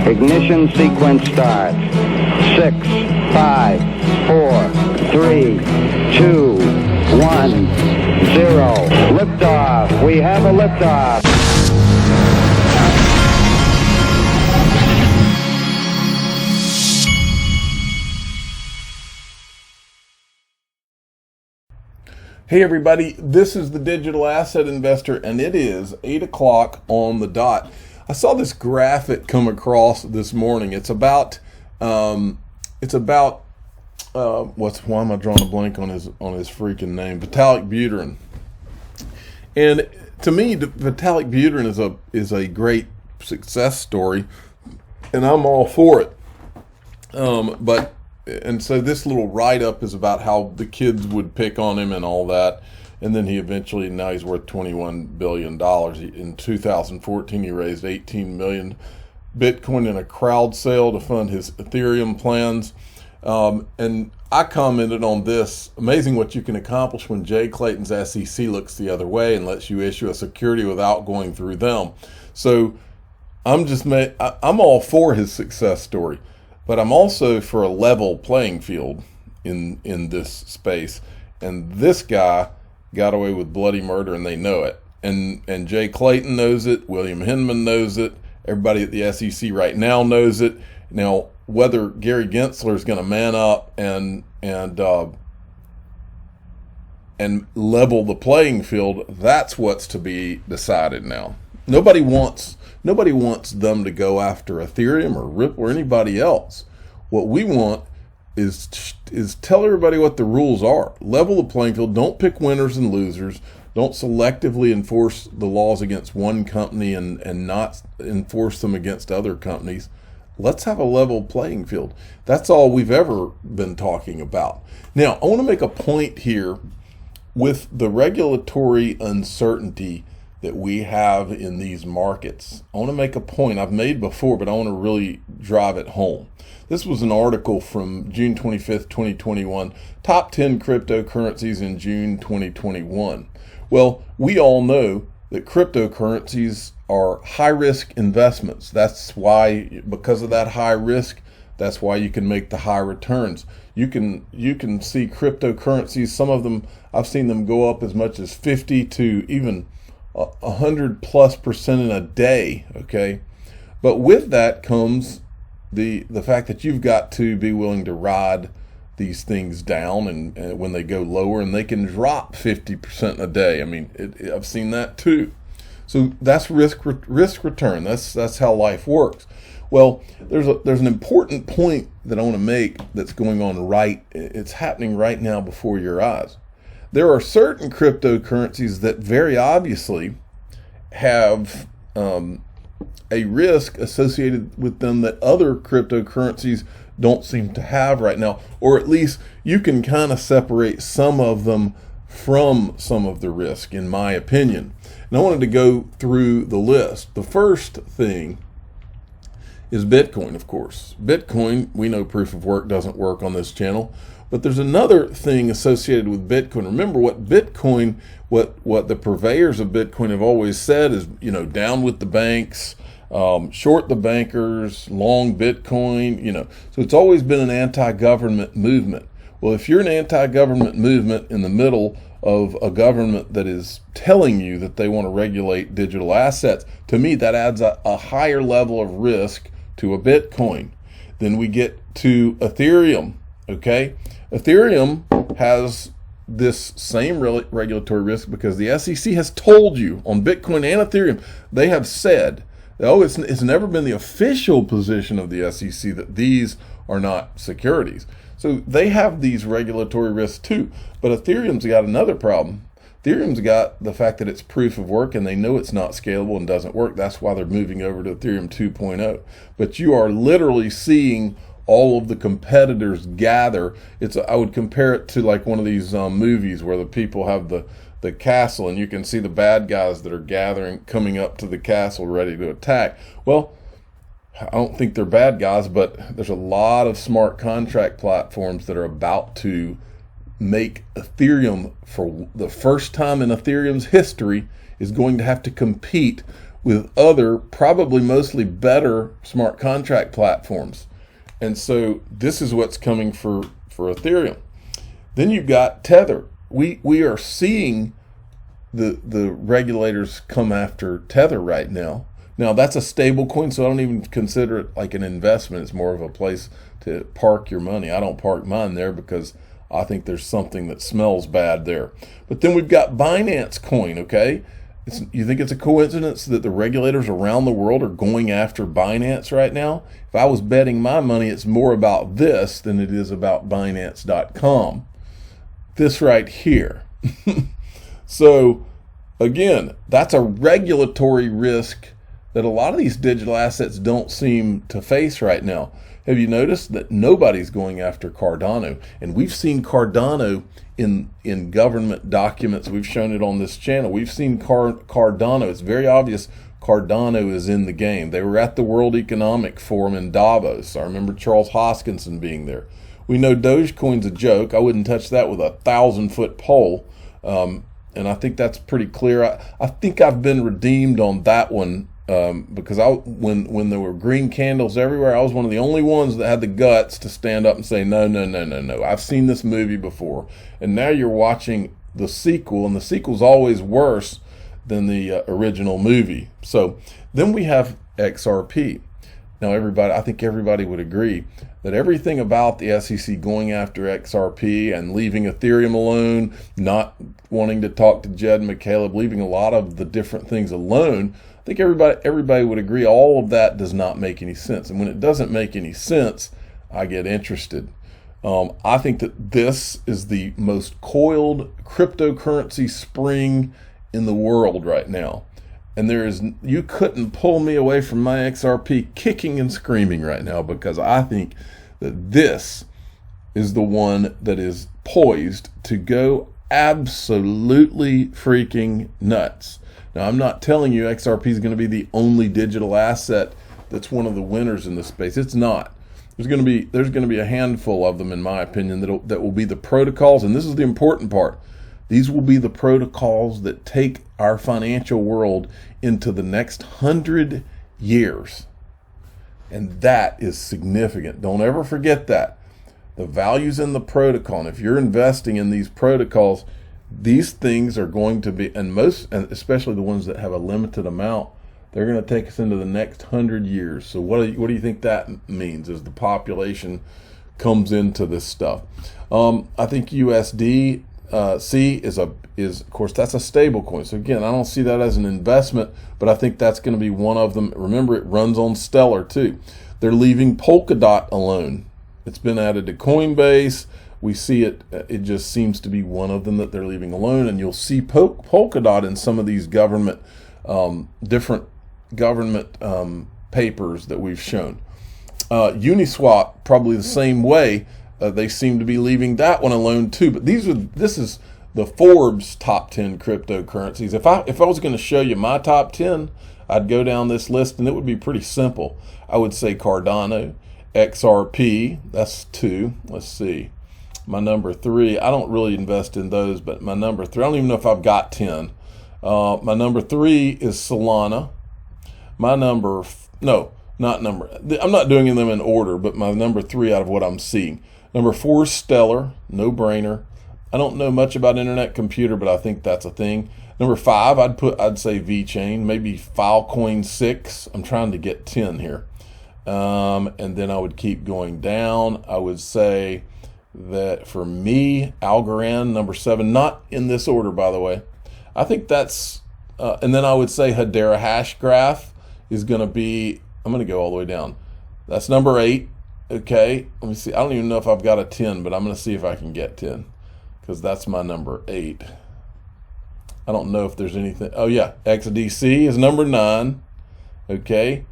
Ignition sequence starts. 6, 5, 4, 3, 2, 1, 0. Liftoff. We have a liftoff. Hey everybody, this is the Digital Asset Investor, and it is 8 o'clock on the dot. I saw this graphic come across this morning. Why am I drawing a blank on his freaking name? Vitalik Buterin. And to me, Vitalik Buterin is a great success story, and I'm all for it. And so this little write-up is about how the kids would pick on him and all that. And then now he's worth $21 billion. In 2014, he raised 18 million Bitcoin in a crowd sale to fund his Ethereum plans. And I commented on this. Amazing what you can accomplish when Jay Clayton's SEC looks the other way and lets you issue a security without going through them. So I'm all for his success story. But I'm also for a level playing field in this space. And this guy got away with bloody murder, and they know it. And Jay Clayton knows it. William Hinman knows it. Everybody at the SEC right now knows it. Now, whether Gary Gensler is going to man up and level the playing field, that's what's to be decided now. Nobody wants them to go after Ethereum or Ripple or anybody else. What we want is tell everybody what the rules are. Level the playing field. Don't pick winners and losers. Don't selectively enforce the laws against one company and not enforce them against other companies. Let's have a level playing field. That's all we've ever been talking about. Now, I want to make a point here with the regulatory uncertainty that we have in these markets. I want to make a point I've made before, but I want to really drive it home. This was an article from June 25th, 2021, top 10 cryptocurrencies in June 2021. Well, we all know that cryptocurrencies are high-risk investments. That's why, because of that high risk, that's why you can make the high returns. You can see cryptocurrencies, some of them, I've seen them go up as much as 50 to even 100+% in a day, okay? But with that comes the fact that you've got to be willing to ride these things down and when they go lower, and they can drop 50% a day. I mean, I've seen that too. So that's risk return. That's how life works. Well, there's an important point that I want to make that's going on it's happening right now before your eyes. There are certain cryptocurrencies that very obviously have a risk associated with them that other cryptocurrencies don't seem to have right now, or at least you can kind of separate some of them from some of the risk, in my opinion. And I wanted to go through the list. The first thing is Bitcoin, of course. Bitcoin, we know proof of work doesn't work on this channel. But there's another thing associated with Bitcoin. Remember what the purveyors of Bitcoin have always said is, down with the banks, short the bankers, long Bitcoin, So it's always been an anti-government movement. Well, if you're an anti-government movement in the middle of a government that is telling you that they want to regulate digital assets, to me that adds a higher level of risk to a Bitcoin. Then we get to Ethereum, okay? Ethereum has this same regulatory risk because the SEC has told you on Bitcoin and Ethereum, they have said, it's never been the official position of the SEC that these are not securities. So they have these regulatory risks too. But Ethereum's got another problem. Ethereum's got the fact that it's proof of work and they know it's not scalable and doesn't work. That's why they're moving over to Ethereum 2.0. But you are literally seeing all of the competitors gather. I would compare it to like one of these movies where the people have the castle and you can see the bad guys that are gathering, coming up to the castle ready to attack. Well, I don't think they're bad guys, but there's a lot of smart contract platforms that are about to make Ethereum, for the first time in Ethereum's history, is going to have to compete with other, probably mostly better smart contract platforms. And so this is what's coming for Ethereum. Then you've got Tether. We are seeing the regulators come after Tether right now. Now that's a stable coin, so I don't even consider it like an investment. It's more of a place to park your money. I don't park mine there because I think there's something that smells bad there. But then we've got Binance Coin, okay? You think it's a coincidence that the regulators around the world are going after Binance right now? If I was betting my money, it's more about this than it is about Binance.com. This right here. So again, that's a regulatory risk that a lot of these digital assets don't seem to face right now. Have you noticed that nobody's going after Cardano? And we've seen Cardano in government documents. We've shown it on this channel. We've seen Cardano. It's very obvious Cardano is in the game. They were at the World Economic Forum in Davos. I remember Charles Hoskinson being there. We know Dogecoin's a joke. I wouldn't touch that with a 1,000-foot pole. And I think that's pretty clear. I think I've been redeemed on that one. Because when there were green candles everywhere, I was one of the only ones that had the guts to stand up and say, no. I've seen this movie before. And now you're watching the sequel, and the sequel's always worse than the original movie. So then we have XRP. Now I think everybody would agree that everything about the SEC going after XRP and leaving Ethereum alone, not wanting to talk to Jed and McCaleb, leaving a lot of the different things alone, I think everybody would agree all of that does not make any sense. And when it doesn't make any sense, I get interested. I think that this is the most coiled cryptocurrency spring in the world right now. And you couldn't pull me away from my XRP kicking and screaming right now, because I think that this is the one that is poised to go absolutely freaking nuts. Now, I'm not telling you XRP is going to be the only digital asset that's one of the winners in this space. It's not. There's going to be a handful of them, in my opinion, that will be the protocols, and this is the important part. These will be the protocols that take our financial world into the next 100 years. And that is significant. Don't ever forget that. The value's in the protocol. And if you're investing in these protocols, these things are going to be, and especially the ones that have a limited amount, they're going to take us into the next 100 years. So what do you think that means as the population comes into this stuff? I think USD is of course, that's a stable coin. So again, I don't see that as an investment, but I think that's going to be one of them. Remember, it runs on Stellar too. They're leaving Polkadot alone. It's been added to Coinbase. We see it. It just seems to be one of them that they're leaving alone. And you'll see Polkadot in some of these different government papers that we've shown. Uniswap, probably the same way. They seem to be leaving that one alone too. But this is the Forbes top 10 cryptocurrencies. If I was going to show you my top 10, I'd go down this list and it would be pretty simple. I would say Cardano, XRP, that's 2. Let's see. My number 3, I don't really invest in those, but my number 3, I don't even know if I've got 10. My number 3 is Solana. I'm not doing them in order, but my number 3 out of what I'm seeing. Number 4 is Stellar, no brainer. I don't know much about internet computer, but I think that's a thing. Number 5, I'd say VeChain, maybe Filecoin 6. I'm trying to get 10 here. And then I would keep going down. I would say that for me, Algorand, number 7, not in this order, by the way. I think that's, and then I would say Hedera Hashgraph is going to be, I'm going to go all the way down. That's number 8. Okay, let me see. I don't even know if I've got a 10, but I'm going to see if I can get 10, because that's my number 8. I don't know if there's anything. Oh yeah, XDC is number 9. Okay,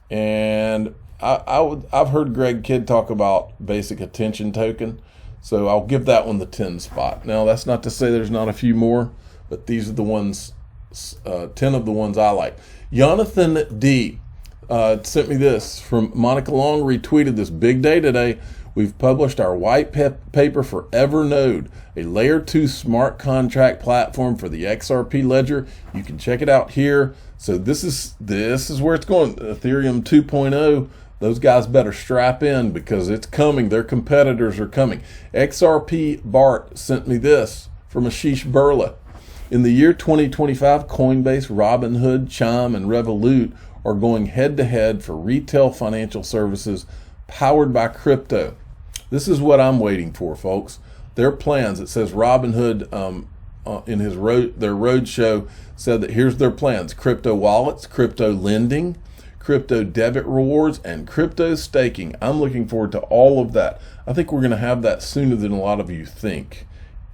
and I've heard Greg Kidd talk about Basic Attention Token, so I'll give that one the 10 spot. Now that's not to say there's not a few more, but these are the ones, 10 of the ones I like. Jonathan D. Sent me this from Monica Long, retweeted this. Big day today. We've published our white paper for Evernode, a layer 2 smart contract platform for the XRP ledger. You can check it out here. So this is where it's going. Ethereum 2.0. Those guys better strap in because it's coming. Their competitors are coming. XRP Bart sent me this from Ashish Burla. In the year 2025, Coinbase, Robinhood, Chime, and Revolut are going head-to-head for retail financial services powered by crypto. This is what I'm waiting for, folks. Their plans. It says Robinhood in their roadshow said that here's their plans: crypto wallets, crypto lending, crypto debit rewards, and crypto staking. I'm looking forward to all of that. I think we're going to have that sooner than a lot of you think.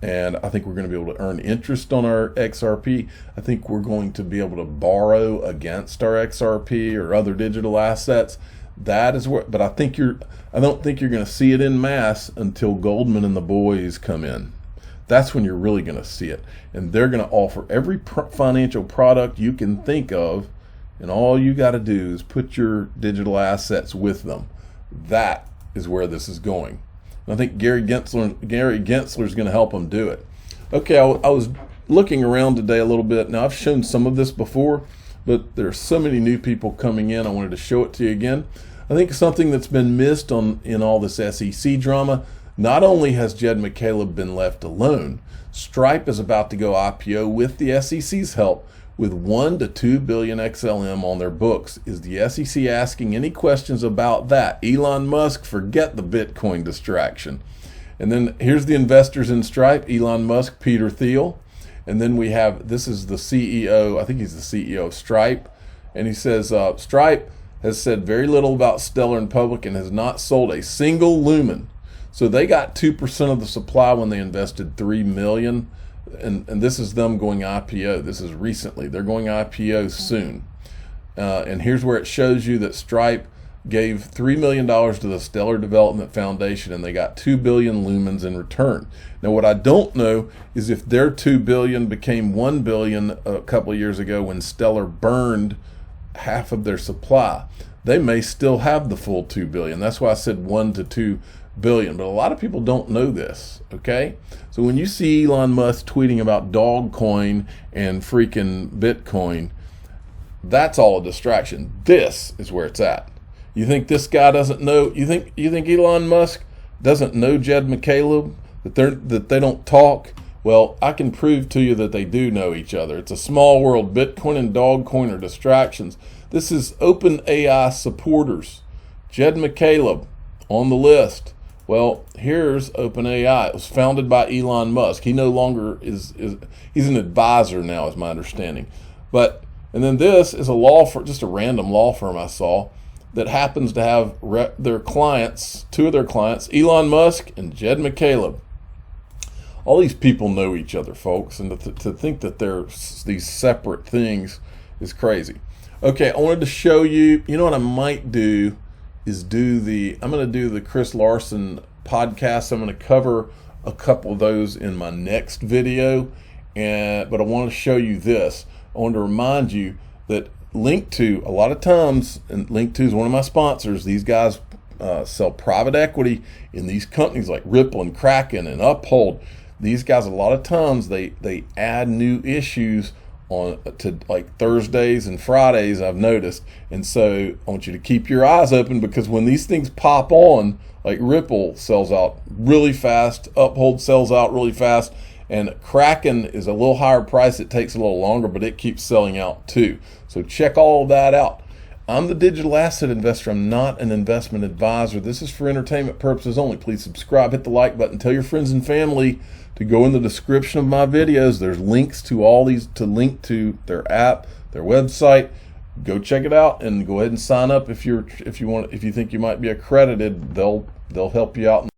And I think we're going to be able to earn interest on our XRP. I think we're going to be able to borrow against our XRP or other digital assets. That is where, but I don't think you're going to see it in mass until Goldman and the boys come in. That's when you're really going to see it. And they're going to offer every financial product you can think of, and all you got to do is put your digital assets with them. That is where this is going. I think Gary Gensler is going to help them do it. Okay, I was looking around today a little bit. Now, I've shown some of this before, but there's so many new people coming in. I wanted to show it to you again. I think something that's been missed in all this SEC drama, not only has Jed McCaleb been left alone, Stripe is about to go IPO with the SEC's help with 1 to 2 billion XLM on their books. Is the SEC asking any questions about that? Elon Musk, forget the Bitcoin distraction. And then here's the investors in Stripe: Elon Musk, Peter Thiel. And then we have, this is the CEO, I think he's the CEO of Stripe. And he says, Stripe has said very little about Stellar in public and has not sold a single lumen. So they got 2% of the supply when they invested $3 million. And this is them going IPO. This is recently. They're going IPO soon. And here's where it shows you that Stripe gave $3 million to the Stellar Development Foundation, and they got 2 billion lumens in return. Now, what I don't know is if their 2 billion became 1 billion a couple of years ago when Stellar burned half of their supply. They may still have the full 2 billion. That's why I said 1 to 2 billion, but a lot of people don't know this, okay? So when you see Elon Musk tweeting about Dogecoin and freaking Bitcoin, that's all a distraction. This is where it's at. You think this guy doesn't know? You think Elon Musk doesn't know Jed McCaleb, that they don't talk? Well, I can prove to you that they do know each other. It's a small world. Bitcoin and Dogecoin are distractions. This is OpenAI supporters. Jed McCaleb on the list. Well, here's OpenAI. It was founded by Elon Musk. He no longer he's an advisor now, is my understanding. And then this is a law firm, just a random law firm I saw, that happens to have their clients, two of their clients, Elon Musk and Jed McCaleb. All these people know each other, folks, and to think that they're these separate things is crazy. Okay, I wanted to show you, you know what I might do is I'm going to do the Chris Larson podcast. I'm going to cover a couple of those in my next video, but I want to show you this. I want to remind you that Link2, a lot of times, and Link2 is one of my sponsors, these guys sell private equity in these companies like Ripple and Kraken and Uphold. These guys, a lot of times, they add new issues to like Thursdays and Fridays, I've noticed. And so I want you to keep your eyes open, because when these things pop on, like Ripple sells out really fast, Uphold sells out really fast, and Kraken is a little higher price. It takes a little longer, but it keeps selling out too. So check all of that out. I'm the digital asset investor. I'm not an investment advisor. This is for entertainment purposes only. Please subscribe, hit the like button, tell your friends and family to go in the description of my videos. There's links to all these, to link to their app, their website. Go check it out and go ahead and sign up if you think you might be accredited. They'll help you out.